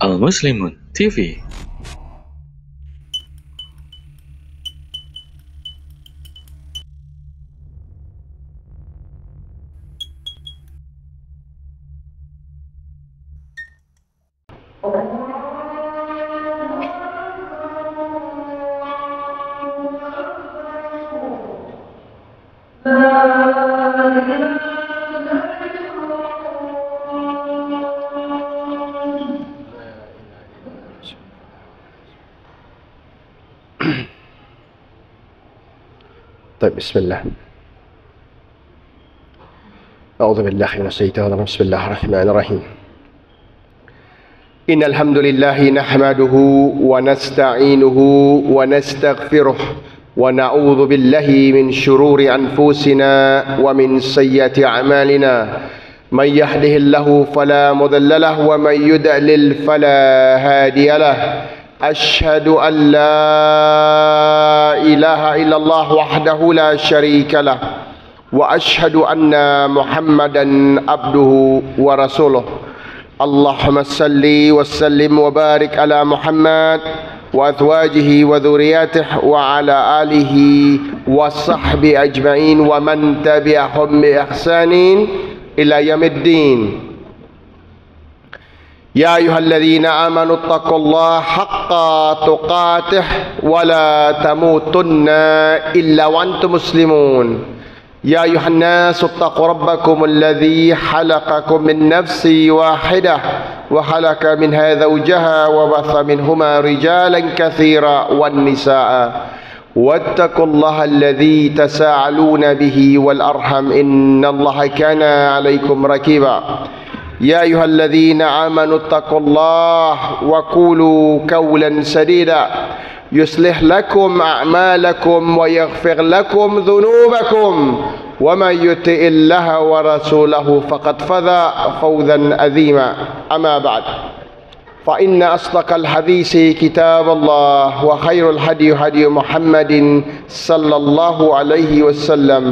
Al-Muslimun TV. طيب بسم الله. أعوذ بالله من الشيطان الرجيم. بسم الله الرحمن الرحيم. إن الحمد لله نحمده ونستعينه ونستغفره ونعوذ بالله من شرور أنفسنا ومن سيئات أعمالنا. من يهده الله فلا مضل له ومن يضلل فلا هادي له. أشهد أن لا إله إلا الله وحده لا شريك له وأشهد أن محمدا عبده ورسوله. اللهم صل وسلم وبارك على محمد وأزواجه وذرياته وعلى آله وصحبه أجمعين ومن تبعهم بإحسان إلى يوم الدين. يا أيها الذين آمنوا اتقوا الله حق تقاته ولا تموتن إلا وأنتم مسلمون. يا أيها الناس اتقوا ربكم الذي خلقكم من نفس واحدة وخلق منها زوجها وبث منهما رجالا كثيرا والنساء واتقوا الله الذي تساءلون به والأرحم إن الله كان عليكم رقيبا. يا أيها الذين آمنوا اتقوا الله وقولوا قولا سديدا يصلح لكم أعمالكم ويغفر لكم ذنوبكم ومن يطع الله ورسوله فقد فاز فوزا عظيما. أما بعد فإن أصدق الحديث كتاب الله وخير الهدي هدي محمد صلى الله عليه وسلم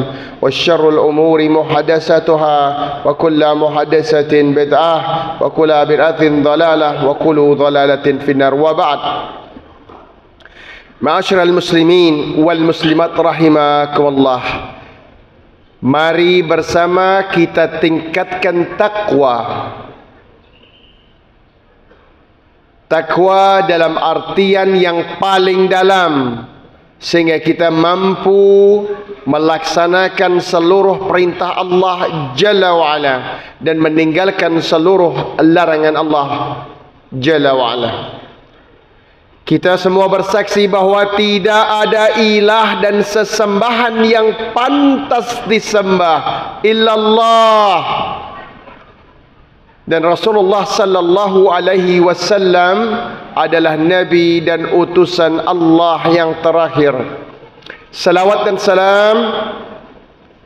وشر الأمور محدثاتها وكل محدثة بدعة وكل بدعة ضلالة وكل ضلالة في النار. وبعد Ma'asyiral muslimin wal muslimat rahimakumullah. Mari bersama kita tingkatkan takwa. Takwa dalam artian yang paling dalam, sehingga kita mampu melaksanakan seluruh perintah Allah Jalla wa'ala dan meninggalkan seluruh larangan Allah Jalla wa'ala. Kita semua bersaksi bahawa tidak ada ilah dan sesembahan yang pantas disembah illallah. Dan Rasulullah sallallahu alaihi wasallam adalah nabi dan utusan Allah yang terakhir. Salawat dan salam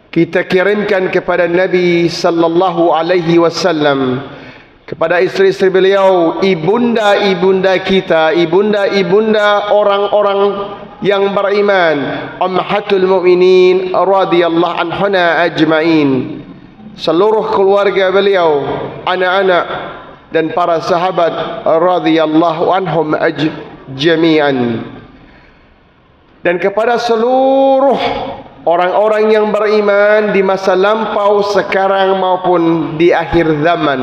kita kirimkan kepada Nabi sallallahu alaihi wasallam, kepada istri-istri beliau, ibunda-ibunda kita, ibunda-ibunda orang-orang yang beriman, ummahatul mukminin radhiyallahu anhuna ajmain, seluruh keluarga beliau, anak-anak dan para sahabat radhiyallahu anhum jami'an, dan kepada seluruh orang-orang yang beriman di masa lampau, sekarang maupun di akhir zaman.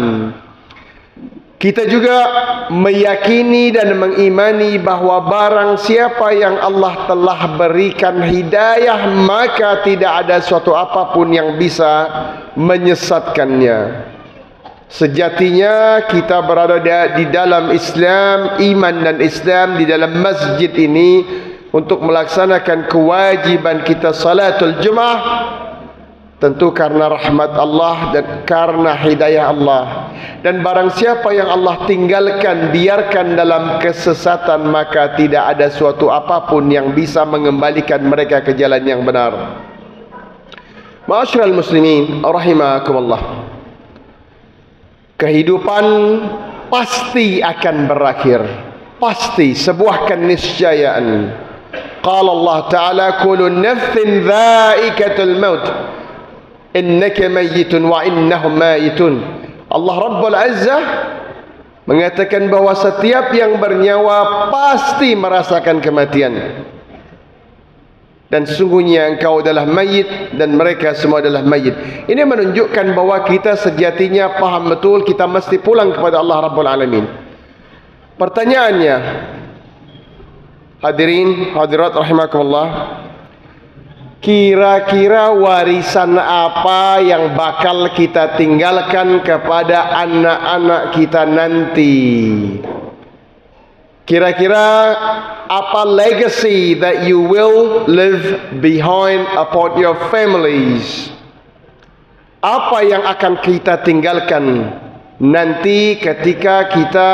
Kita juga meyakini dan mengimani bahawa barang siapa yang Allah telah berikan hidayah, maka tidak ada suatu apapun yang bisa menyesatkannya. Sejatinya kita berada di dalam Islam, iman dan Islam, di dalam masjid ini untuk melaksanakan kewajiban kita salatul Jumaah, tentu karena rahmat Allah dan karena hidayah Allah. Dan barang siapa yang Allah tinggalkan, biarkan dalam kesesatan, maka tidak ada suatu apapun yang bisa mengembalikan mereka ke jalan yang benar. Ma'asyiral muslimin rahimakumullah. Kehidupan pasti akan berakhir, pasti, sebuah keniscayaan. Qala Allah Ta'ala, kullu nafsin dha'iqatul maut innaka mayyitun wa innahum mayyitun. Allah Rabbul Izzah mengatakan bahawa setiap yang bernyawa pasti merasakan kematian. Dan sesungguhnya engkau adalah mayit dan mereka semua adalah mayit. Ini menunjukkan bahawa kita sejatinya paham betul kita mesti pulang kepada Allah Rabbul Alamin. Pertanyaannya, hadirin hadirat rahimakumullah, kira-kira warisan apa yang bakal kita tinggalkan kepada anak-anak kita nanti? Kira-kira apa legacy that you will leave behind upon your families? Apa yang akan kita tinggalkan nanti ketika kita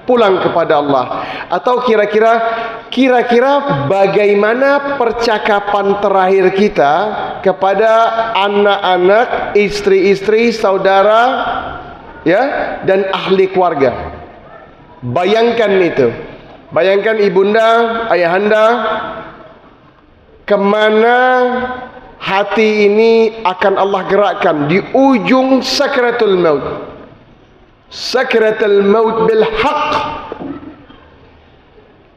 pulang kepada Allah? Atau kira-kira bagaimana percakapan terakhir kita kepada anak-anak, istri-istri, saudara, ya, dan ahli keluarga? Bayangkan itu. Bayangkan ibunda, ayahanda, kemana hati ini akan Allah gerakkan di ujung sakratul maut. Sakratul maut bil haq.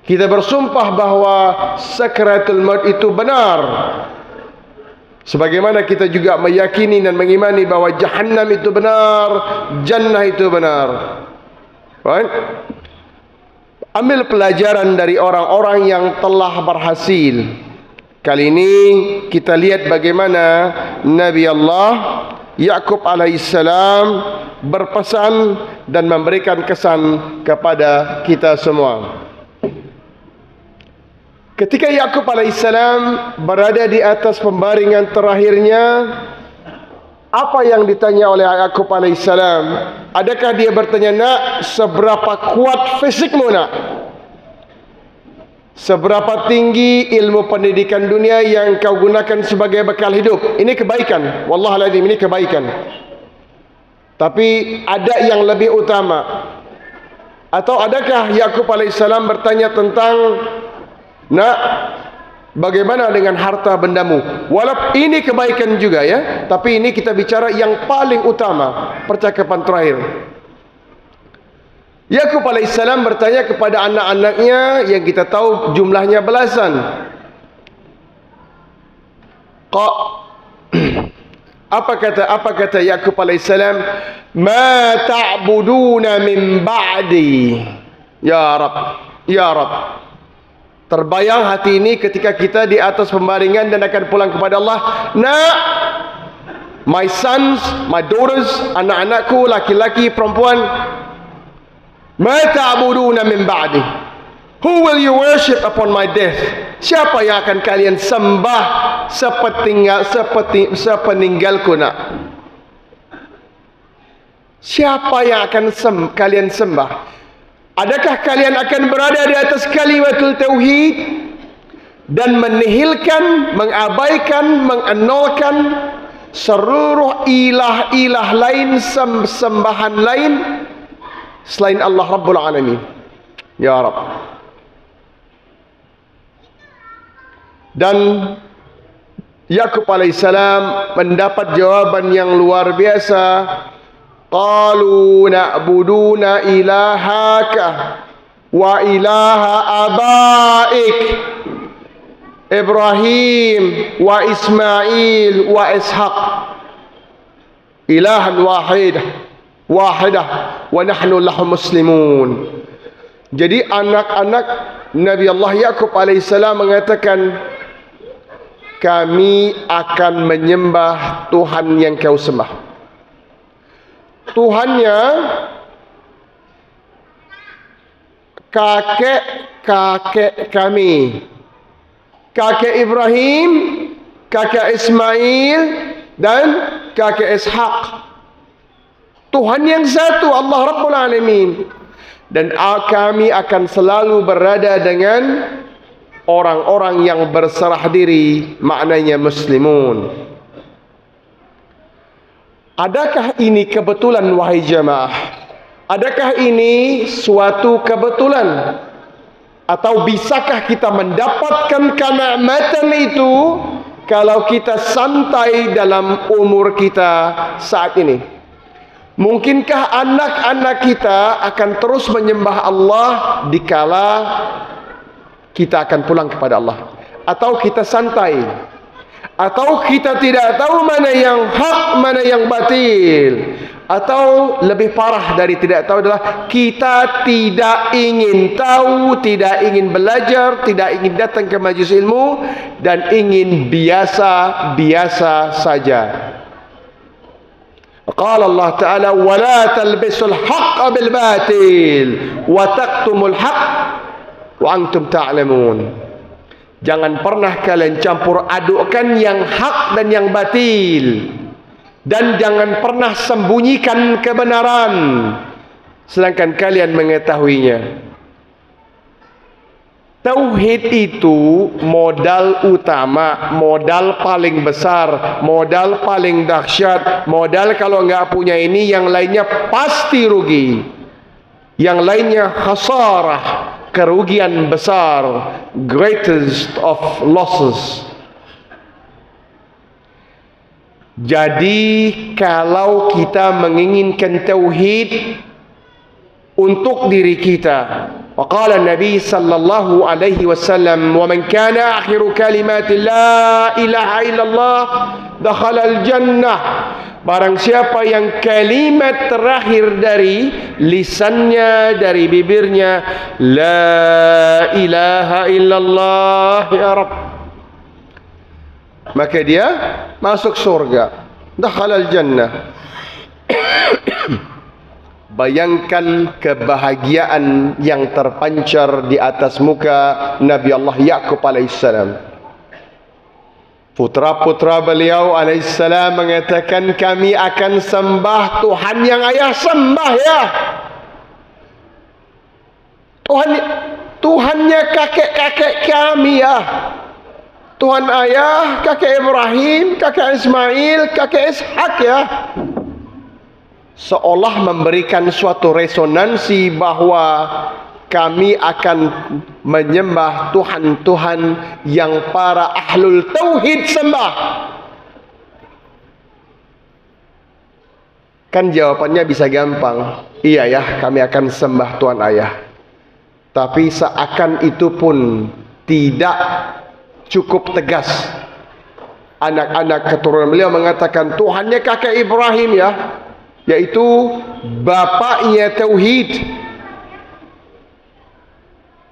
Kita bersumpah bahawa sakratul maut itu benar. Sebagaimana kita juga meyakini dan mengimani bahawa jahannam itu benar, jannah itu benar. Right? Ambil pelajaran dari orang-orang yang telah berhasil. Kali ini kita lihat bagaimana Nabi Allah Yaqub alaihissalam berpesan dan memberikan kesan kepada kita semua. Ketika Yaqub alaihissalam berada di atas pembaringan terakhirnya, apa yang ditanya oleh Yaqub alaihissalam? Adakah dia bertanya, nak, seberapa kuat fisikmu, nak? Seberapa tinggi ilmu pendidikan dunia yang kau gunakan sebagai bekal hidup? Ini kebaikan. Wallahualadzim, ini kebaikan. Tapi ada yang lebih utama. Atau adakah Yaqub alaihissalam bertanya tentang, nak, bagaimana dengan harta bendamu? Walaupun ini kebaikan juga, ya, tapi ini kita bicara yang paling utama, percakapan terakhir. Yaqub alaihissalam bertanya kepada anak-anaknya yang kita tahu jumlahnya belasan. Apa kata Yaqub alaihissalam? Ma ta'buduna min ba'di. Ya Rabb, ya Rabb. Terbayang hati ini ketika kita di atas pembaringan dan akan pulang kepada Allah. Nak, my sons, my daughters, anak-anakku, laki-laki, perempuan, ma ta'buduna min ba'di. Who will you worship upon my death? Siapa yang akan kalian sembah sepeninggalku, nak? Siapa yang akan kalian sembah? Adakah kalian akan berada di atas kalimatul tauhid dan menihilkan, mengabaikan, mengenolkan seluruh ilah-ilah lain, sembahan lain selain Allah Rabbul Alamin? Ya Rabb. Dan Yaqub alaihissalam mendapat jawaban yang luar biasa. Qalu na'buduna ilahaka wa ilaha abaik Ibrahim wa Ismail wa Ishaq ilahan wahidah wa nahnu lahu muslimun. Jadi anak-anak Nabi Allah Yaqub alaihissalam mengatakan, kami akan menyembah Tuhan yang kau sembah. Tuhannya kakek kami, kakek Ibrahim, kakek Ismail, dan kakek Ishaq. Tuhan yang satu, Allah Rabbul Alamin. Dan kami akan selalu berada dengan orang-orang yang berserah diri, maknanya muslimun. Adakah ini kebetulan, wahai jamaah? Adakah ini suatu kebetulan? Atau bisakah kita mendapatkan kenikmatan itu kalau kita santai dalam umur kita saat ini? Mungkinkah anak-anak kita akan terus menyembah Allah dikala kita akan pulang kepada Allah? Atau kita santai? Atau kita tidak tahu mana yang hak, mana yang batil? Atau lebih parah dari tidak tahu adalah kita tidak ingin tahu, tidak ingin belajar, tidak ingin datang ke majlis ilmu, dan ingin biasa-biasa saja. Qala Allah Ta'ala, وَلَا تَلْبِسُوا الْحَقَّ بِالْبَاطِلِ وَتَكْتُمُوا الْحَقَّ وَأَنْتُمْ تَعْلَمُونَ. Jangan pernah kalian campur adukkan yang hak dan yang batil, dan jangan pernah sembunyikan kebenaran sedangkan kalian mengetahuinya. Tauhid itu modal utama, modal paling besar, modal paling dahsyat. Modal kalau enggak punya ini, yang lainnya pasti rugi, yang lainnya khasarah, kerugian besar, greatest of losses. Jadi kalau kita menginginkan tauhid untuk diri kita, waqala Nabi sallallahu alaihi wasallam, wa man kana akhiru kalimati la ilaha illallah dakhala al-jannah. Barang siapa yang kalimat terakhir dari lisannya, dari bibirnya, la ilaha illallah ya Rabb, maka dia masuk surga, dakhala al-jannah. Bayangkan kebahagiaan yang terpancar di atas muka Nabi Allah Yaqub alaihissalam. Putra-putra beliau alaihissalam mengatakan, kami akan sembah Tuhan yang ayah sembah ya. Tuhannya kakek-kakek kami ya. Tuhan ayah, kakek Ibrahim, kakek Ismail, kakek Ishak ya. Seolah memberikan suatu resonansi bahwa kami akan menyembah Tuhan-Tuhan yang para ahlul tauhid sembah. Kan jawabannya bisa gampang, iya ya, kami akan sembah Tuhan ayah. Tapi seakan itu pun tidak cukup tegas. Anak-anak keturunan beliau mengatakan, Tuhannya kakek Ibrahim ya, yaitu bapaknya tauhid,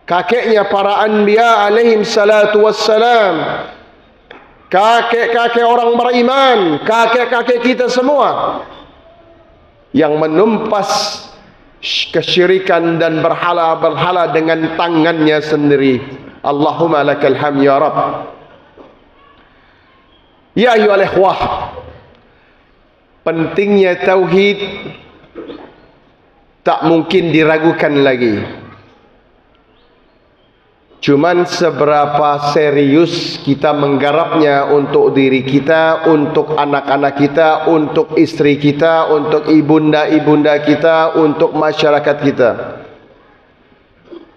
kakeknya para anbiya alaihim salatu wassalam, kakek-kakek orang beriman, kakek-kakek kita semua yang menumpas kesyirikan dan berhala-berhala dengan tangannya sendiri. Allahumma lakal hamd ya Rabb. Ya ayyuhal ikhwah, pentingnya tauhid tak mungkin diragukan lagi. Cuman seberapa serius kita menggarapnya untuk diri kita, untuk anak-anak kita, untuk istri kita, untuk ibunda-ibunda kita, untuk masyarakat kita.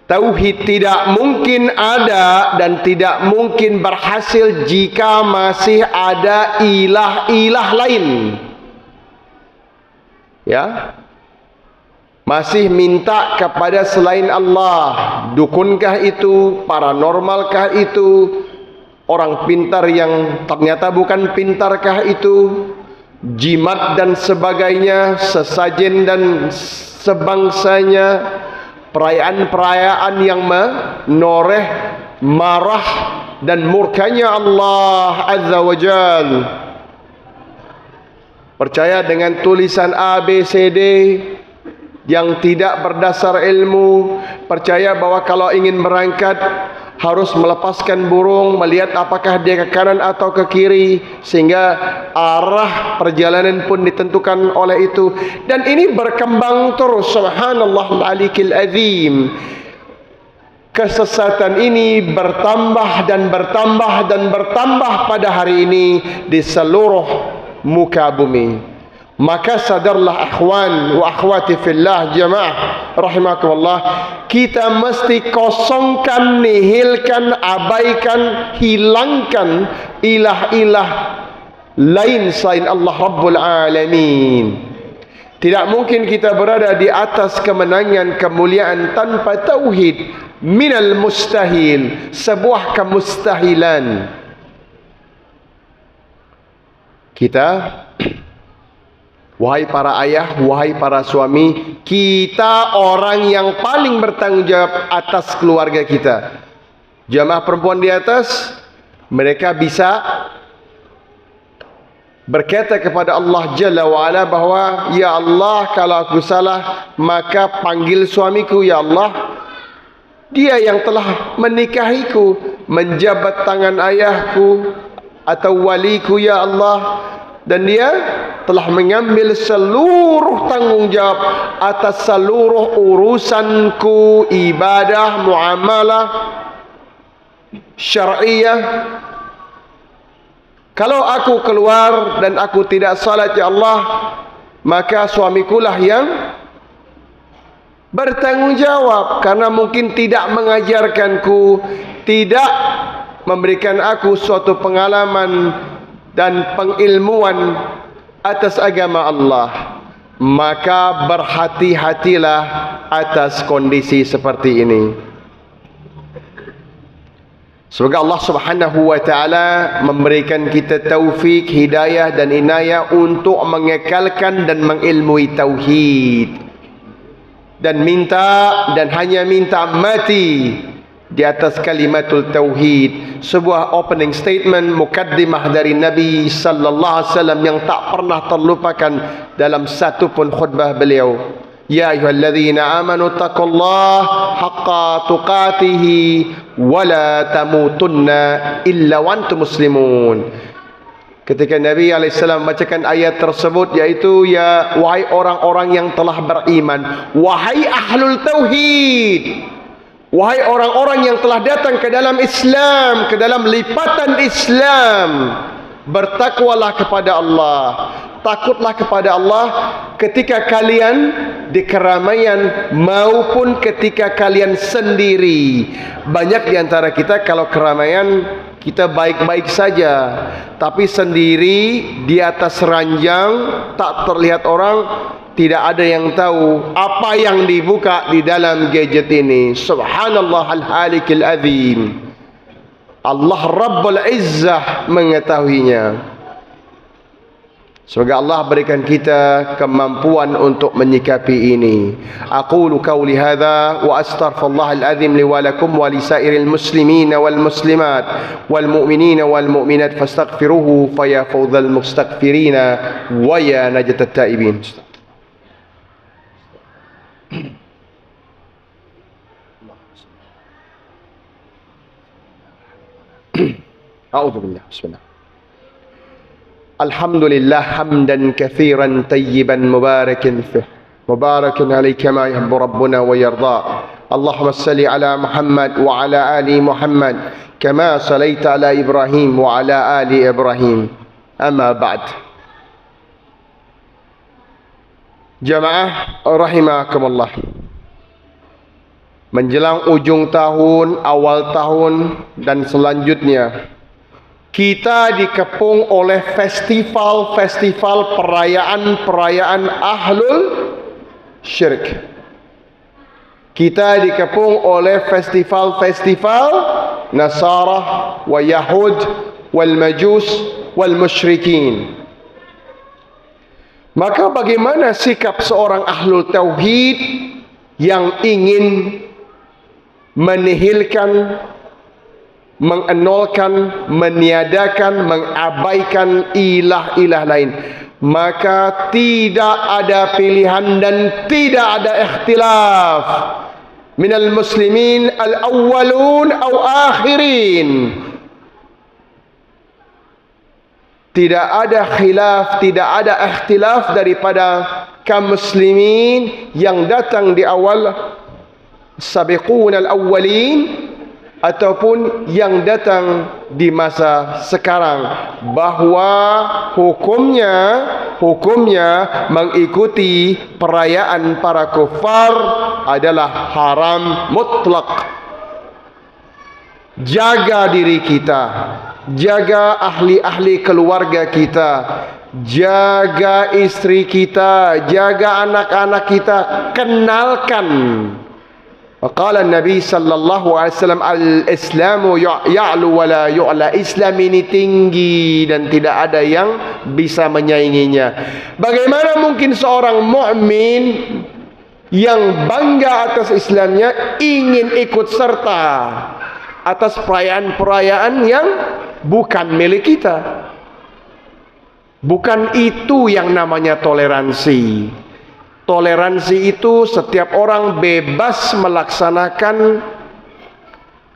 Tauhid tidak mungkin ada dan tidak mungkin berhasil jika masih ada ilah-ilah lain. Ya, masih minta kepada selain Allah. Dukunkah itu? Paranormalkah itu? Orang pintar yang ternyata bukan pintarkah itu? Jimat dan sebagainya, sesajen dan sebangsanya, perayaan-perayaan yang menoreh marah dan murkanya Allah Azza wa Jal. Percaya dengan tulisan A, B, C, D yang tidak berdasar ilmu. Percaya bahwa kalau ingin berangkat harus melepaskan burung, melihat apakah dia ke kanan atau ke kiri, sehingga arah perjalanan pun ditentukan oleh itu. Dan ini berkembang terus. Subhanallah al-alikil azim. Kesesatan ini bertambah dan bertambah dan bertambah pada hari ini di seluruh muka bumi. Maka sadarlah akhwan wa akhwati fillah jamaah rahimakumullah, kita mesti kosongkan, nihilkan, abaikan, hilangkan ilah-ilah lain selain Allah Rabbul Alamin. Tidak mungkin kita berada di atas kemenangan, kemuliaan tanpa tauhid. Minal mustahil, sebuah kemustahilan. Kita, wahai para ayah, wahai para suami, kita orang yang paling bertanggung jawab atas keluarga kita. Jamaah perempuan di atas, mereka bisa berkata kepada Allah Jalla wa'ala bahwa, ya Allah, kalau aku salah, maka panggil suamiku, ya Allah. Dia yang telah menikahiku, menjabat tangan ayahku atau waliku, ya Allah. Dan dia telah mengambil seluruh tanggung jawab atas seluruh urusanku, ibadah, muamalah, syar'iyah. Kalau aku keluar dan aku tidak salat, ya Allah, maka suamikulah yang bertanggung jawab, karena mungkin tidak mengajarkanku, tidak memberikan aku suatu pengalaman dan pengilmuan atas agama Allah. Maka berhati-hatilah atas kondisi seperti ini. Semoga Allah Subhanahu wa taala memberikan kita taufik, hidayah dan inayah untuk mengekalkan dan mengilmui tauhid. Dan hanya minta mati di atas kalimatul tauhid. Sebuah opening statement, mukaddimah dari Nabi sallallahu alaihi wasallam yang tak pernah terlupakan dalam satu pun khutbah beliau. Ya ayyuhalladzina amanu taqullaha haqqa tuqatihi wa la tamutunna illa wa antum muslimun. Ketika Nabi alaihissalam membacakan ayat tersebut, yaitu, ya wahai orang-orang yang telah beriman, wahai ahlul tauhid, wahai orang-orang yang telah datang ke dalam Islam, ke dalam lipatan Islam, bertakwalah kepada Allah, takutlah kepada Allah ketika kalian di keramaian maupun ketika kalian sendiri. Banyak di antara kita kalau keramaian kita baik-baik saja, tapi sendiri di atas ranjang tak terlihat orang, tidak ada yang tahu apa yang dibuka di dalam gadget ini. Subhanallah al-halikil azim. Allah Rabbul Izzah mengetahuinya. Semoga Allah berikan kita kemampuan untuk menyikapi ini. Aqulu qawli hadza wa astaghfirullahal azim li wa lakum wa li sairil muslimin wal muslimat wal mu'minin wal mu'minat fastaghfiruhu fa ya fawzal mustaghfirin wa ya najatat taibin. A'udzu billah. Bismillah. Alhamdulillah hamdan katsiran tayyiban mubarakan fih mubarakan alayhi kama yuhibbu rabbuna wa yarda. Allahumma salli ala Muhammad wa ala ali Muhammad kama sallaita ala Ibrahim wa ala ali Ibrahim. Amma ba'd. Jamaah rahimakumullah. Menjelang ujung tahun, awal tahun dan selanjutnya, kita dikepung oleh festival-festival perayaan-perayaan ahlul syirik. Kita dikepung oleh festival-festival Nasara wa Yahud wal Majus wal Musyrikin. Maka bagaimana sikap seorang ahlul tauhid yang ingin menihilkan, mengenolkan, meniadakan, mengabaikan ilah-ilah lain? Maka tidak ada pilihan dan tidak ada ikhtilaf minal muslimin al-awwalun aw akhirin. Tidak ada khilaf, tidak ada ikhtilaf daripada kaum muslimin yang datang di awal, sabiqun al-awwalin, ataupun yang datang di masa sekarang, bahwa hukumnya mengikuti perayaan para kufar adalah haram mutlak. Jaga diri kita, jaga ahli-ahli keluarga kita, jaga istri kita, jaga anak-anak kita, kenalkan. Qala Nabi sallallahu alaihi wasallam, al-islamu ya'lu wa la yu'la. Islam ini tinggi dan tidak ada yang bisa menyainginya. Bagaimana mungkin seorang mukmin yang bangga atas Islamnya ingin ikut serta atas perayaan-perayaan yang bukan milik kita? Bukan itu yang namanya toleransi. Toleransi itu setiap orang bebas melaksanakan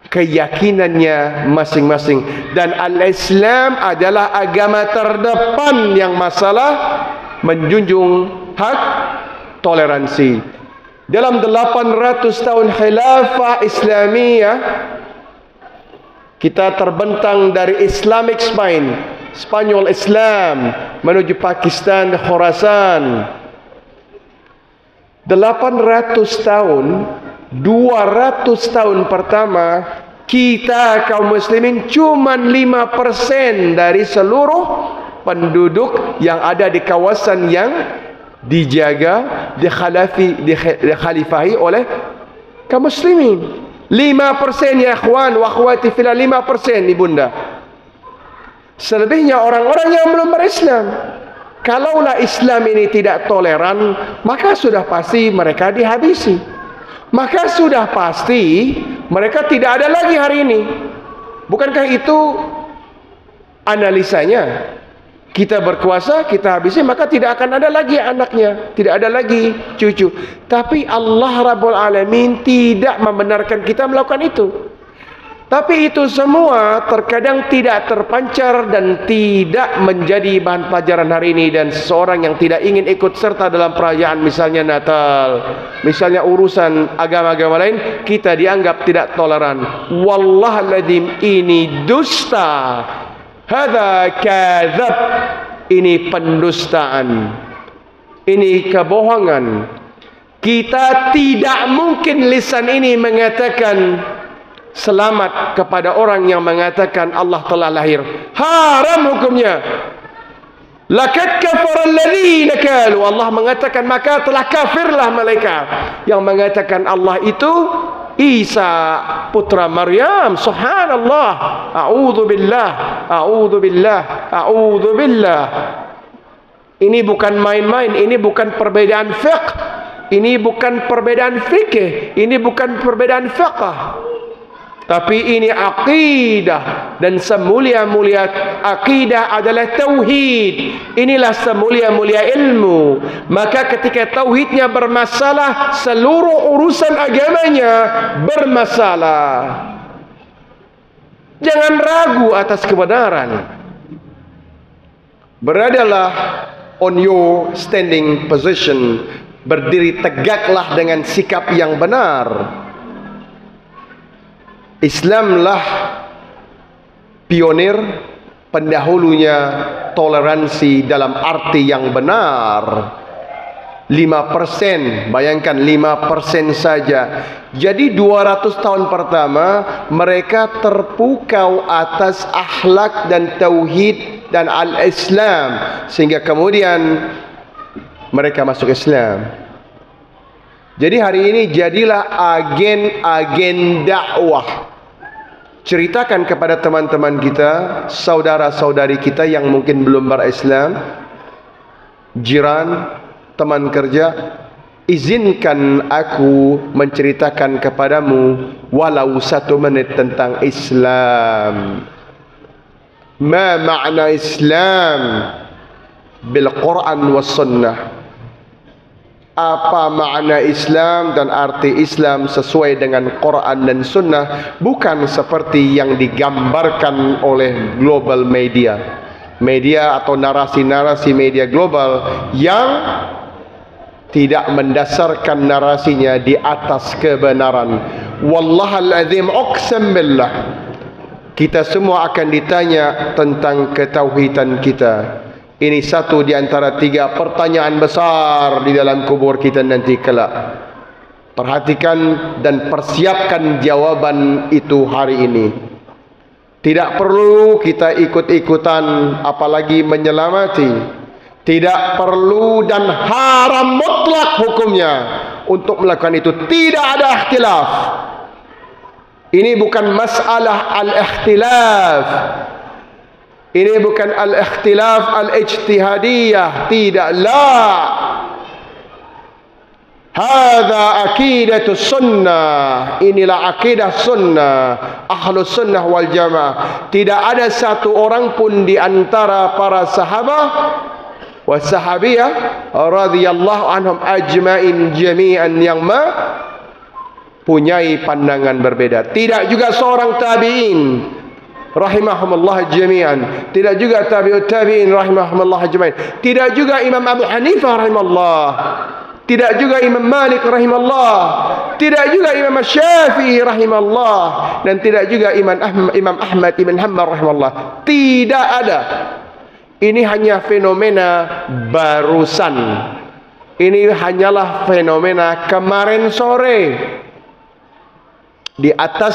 keyakinannya masing-masing. Dan al-Islam adalah agama terdepan yang masalah menjunjung hak toleransi. Dalam 800 tahun khilafah Islamiyah, kita terbentang dari Islamic Spain, Spanyol Islam, menuju Pakistan, Khorasan. 800 tahun, 200 tahun pertama, kita kaum muslimin cuma 5% dari seluruh penduduk yang ada di kawasan yang dijaga, dikhalifahi oleh kaum muslimin. 5% ya ikhwan wa akhwati fillah, 5% ibunda. Selebihnya orang-orang yang belum berislam. Kalaulah Islam ini tidak toleran, maka sudah pasti mereka dihabisi. Maka sudah pasti mereka tidak ada lagi hari ini. Bukankah itu analisanya? Kita berkuasa, kita habisi, maka tidak akan ada lagi anaknya, tidak ada lagi cucu. Tapi Allah Rabbul Alamin tidak membenarkan kita melakukan itu. Tapi itu semua terkadang tidak terpancar dan tidak menjadi bahan pelajaran hari ini. Dan seseorang yang tidak ingin ikut serta dalam perayaan, misalnya Natal, misalnya urusan agama-agama lain, kita dianggap tidak toleran. Wallahul ini dusta. Hadza kadzab. Ini pendustaan. Ini kebohongan. Kita tidak mungkin lisan ini mengatakan selamat kepada orang yang mengatakan Allah telah lahir. Haram hukumnya. Laqad kafara alladziina qalu. Allah mengatakan maka telah kafirlah mereka yang mengatakan Allah itu Isa putra Maryam. Subhanallah. A'udzubillah. A'udzubillah. A'udzubillah. Ini bukan main-main, ini bukan perbedaan fiqh. Ini bukan perbedaan fikih, ini bukan perbedaan fiqh. Tapi ini akidah, dan semulia-mulia akidah adalah tauhid. Inilah semulia-mulia ilmu. Maka ketika tauhidnya bermasalah, seluruh urusan agamanya bermasalah. Jangan ragu atas kebenaran. Beradalah on your standing position. Berdiri tegaklah dengan sikap yang benar. Islamlah pionir, pendahulunya toleransi dalam arti yang benar. 5%, bayangkan 5% saja. Jadi 200 tahun pertama mereka terpukau atas akhlak dan tauhid dan al-Islam, sehingga kemudian mereka masuk Islam. Jadi hari ini jadilah agen dakwah. Ceritakan kepada teman-teman kita, saudara-saudari kita yang mungkin belum berislam, jiran, teman kerja, izinkan aku menceritakan kepadamu walau 1 menit tentang Islam. Ma makna Islam bil Quran was sunnah. Apa makna Islam dan arti Islam sesuai dengan Quran dan Sunnah, bukan seperti yang digambarkan oleh global media atau narasi-narasi media global yang tidak mendasarkan narasinya di atas kebenaran. Wallahal azim, uqsam billah, kita semua akan ditanya tentang ketauhidan kita. Ini satu di antara 3 pertanyaan besar di dalam kubur kita nanti kelak. Perhatikan dan persiapkan jawaban itu hari ini. Tidak perlu kita ikut-ikutan, apalagi menyelamati. Tidak perlu dan haram mutlak hukumnya untuk melakukan itu. Tidak ada ikhtilaf. Ini bukan masalah al-ikhtilaf. Ini bukan al-ikhtilaf al-ijtihadiyah. Tidak. La. Hadza aqidatus sunnah. Inilah akidah sunnah. Ahlus sunnah wal jamaah. Tidak ada satu orang pun di antara para sahabat wasahabiyah radhiyallahu anhum ajmain jami'an yang punyai pandangan berbeda. Tidak juga seorang tabi'in rahimahumullah jami'an. Tidak juga tabi'ut tabi'in rahimahumullah ajmain. Tidak juga Imam Abu Hanifah rahimahullah. Tidak juga Imam Malik rahimahullah. Tidak juga Imam Syafi'i rahimahullah. Dan tidak juga Imam Ahmad ibn Hanbal rahimahullah. Tidak ada. Ini hanya fenomena barusan. Ini hanyalah fenomena kemarin sore. Di atas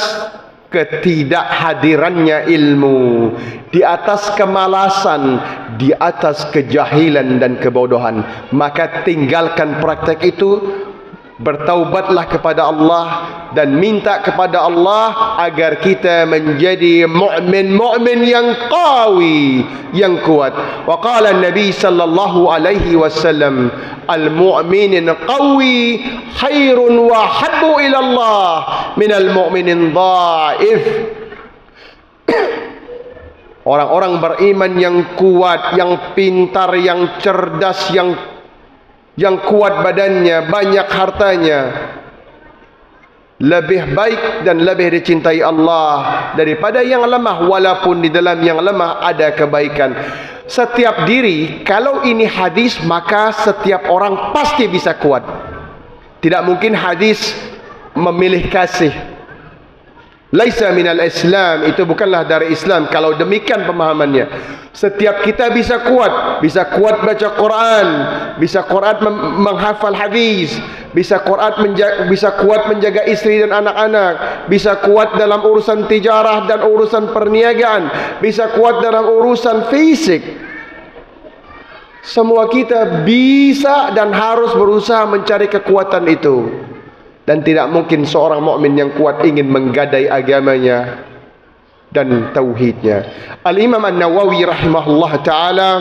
ketidakhadirannya ilmu, di atas kemalasan, di atas kejahilan dan kebodohan. Maka tinggalkan praktek itu, bertaubatlah kepada Allah dan minta kepada Allah agar kita menjadi mukmin yang qawi, yang kuat. Wa qala an-nabi sallallahu alaihi wasallam, al-mu'minin qawi khairun wa habbu ila Allah min al-mu'minin dhaif. Orang-orang beriman yang kuat, yang pintar, yang cerdas, yang kuat badannya, banyak hartanya, lebih baik dan lebih dicintai Allah daripada yang lemah, walaupun di dalam yang lemah ada kebaikan. Setiap diri, kalau ini hadis, maka setiap orang pasti bisa kuat. Tidak mungkin hadis memilih kasih. Laisa minal Islam, itu bukanlah dari Islam kalau demikian pemahamannya. Setiap kita bisa kuat baca Quran, bisa kuat menghafal hadis, bisa kuat menjaga istri dan anak-anak, bisa kuat dalam urusan tijarah dan urusan perniagaan, bisa kuat dalam urusan fisik. Semua kita bisa dan harus berusaha mencari kekuatan itu. Dan tidak mungkin seorang mukmin yang kuat ingin menggadai agamanya dan tauhidnya. Al-Imam An-Nawawi rahimahullah ta'ala,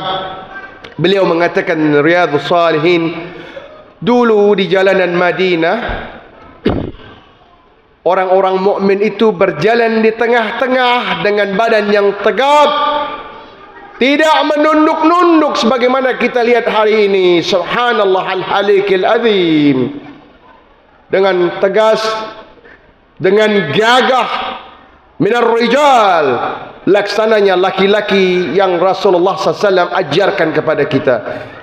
beliau mengatakan Riyadhus Shalihin, dulu di jalanan Madinah, orang-orang mukmin itu berjalan di tengah-tengah dengan badan yang tegap, tidak menunduk-nunduk sebagaimana kita lihat hari ini. Subhanallah al-halikil azim. Dengan tegas, dengan gagah, minar rijal, laksananya laki-laki yang Rasulullah SAW ajarkan kepada kita.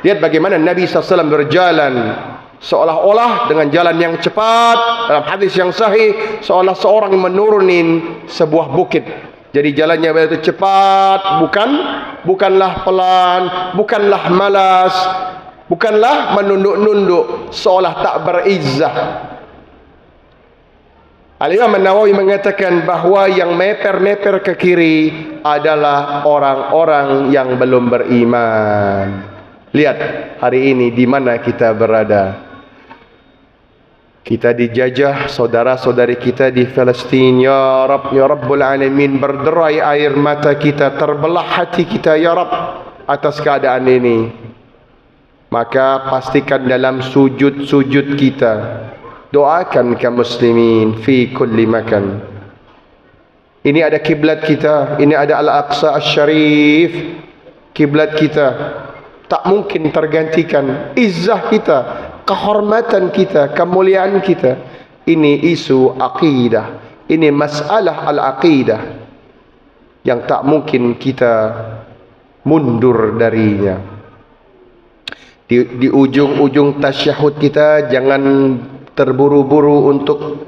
Lihat bagaimana Nabi SAW berjalan, seolah-olah dengan jalan yang cepat. Dalam hadis yang sahih, seolah seorang menurunin sebuah bukit. Jadi jalannya begitu cepat, bukanlah pelan, bukanlah malas, bukanlah menunduk-nunduk, seolah tak berizzah. Al-Imam An-Nawawi mengatakan bahawa yang meper-meper ke kiri adalah orang-orang yang belum beriman. Lihat hari ini di mana kita berada. Kita dijajah, saudara-saudari kita di Palestin. Ya Rabb, ya Rabbul Alamin, berderai air mata kita, terbelah hati kita ya Rabb atas keadaan ini. Maka pastikan dalam sujud-sujud kita, doakan kaum muslimin fi kulli makan. Ini ada kiblat kita, ini ada Al-Aqsa Asy-Syarif, kiblat kita. Tak mungkin tergantikan. Izzah kita, kehormatan kita, kemuliaan kita. Ini isu akidah. Ini masalah al-aqidah yang tak mungkin kita mundur darinya. Di ujung-ujung tasyahud kita jangan terburu-buru untuk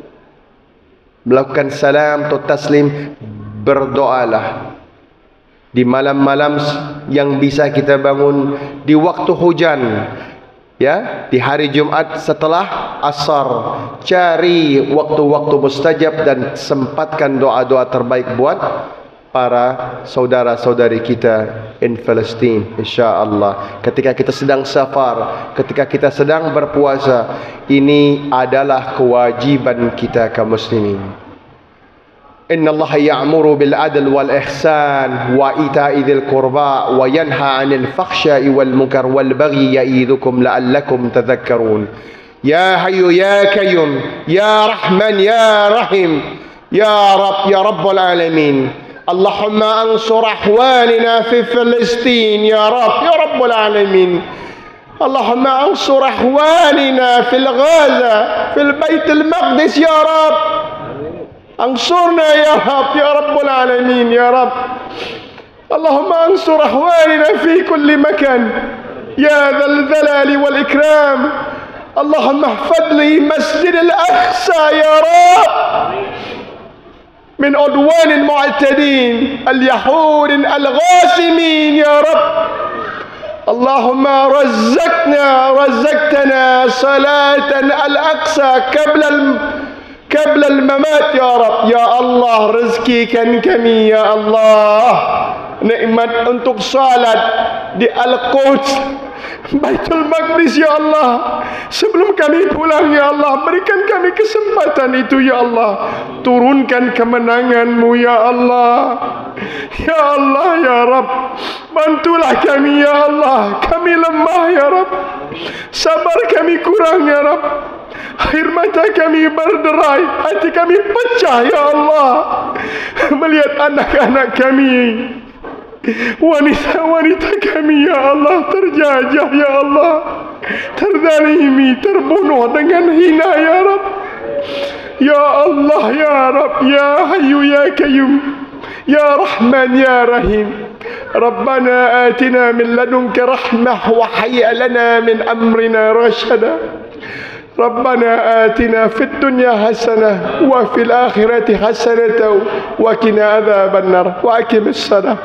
melakukan salam atau taslim. Berdoalah di malam-malam yang bisa kita bangun, di waktu hujan, ya, di hari Jumat setelah asar. Cari waktu-waktu mustajab dan sempatkan doa-doa terbaik buat para saudara-saudari kita in Palestine, insya-Allah. Ketika kita sedang safar, ketika kita sedang berpuasa, ini adalah kewajiban kita kaum muslimin. Inna Allah ya'muru bil adl wal ihsan wa ita'i dzil qurba wa yanha 'anil fakhsha'i wal munkar wal baghi ya'idzukum la'allakum tadhakkarun. Ya Hayyu ya Qayyum ya Rahman ya Rahim ya Rabb ya Rabbul alamin. اللهم انصر احوالنا في فلسطين يا رب يا رب العالمين. اللهم انصر احوالنا في غزة في البيت المقدس يا رب. انصرنا يا رب يا رب العالمين يا رب. اللهم انصر احوالنا في كل مكان يا ذا الجلال والاكرام. اللهم احفظ لي مسجد الاقصى يا رب من عدوان المعتدين اليهود الغاسمين يا رب. اللهم رزقتنا صلاة الأقصى قبل الممات يا رب. يا الله rezekikan kami ya Allah nikmat untuk salat di Al-Quds Baitul Maqdis ya Allah. Sebelum kami pulang ya Allah, berikan kami kesempatan itu ya Allah. Turunkan kemenangan-Mu ya Allah. Ya Allah ya Rabb, bantulah kami ya Allah. Kami lemah ya Rabb, sabar kami kurang ya Rabb. Air mata kami berderai, hati kami pecah ya Allah melihat anak-anak kami, wanita-wanita kami ya Allah terjajah ya Allah, terzalimi, terbunuh dengan hina ya Rabb. Ya Allah ya Rabb, ya Hayyu ya Qayyum, ya Rahman ya Rahim. Rabbana atina min ladunka rahmah wa hayyi' lana min amrina rashada. ربنا آتنا في الدنيا حسنة وفي الآخرة حسنة وقنا عذاب النار وأقم الصلاة.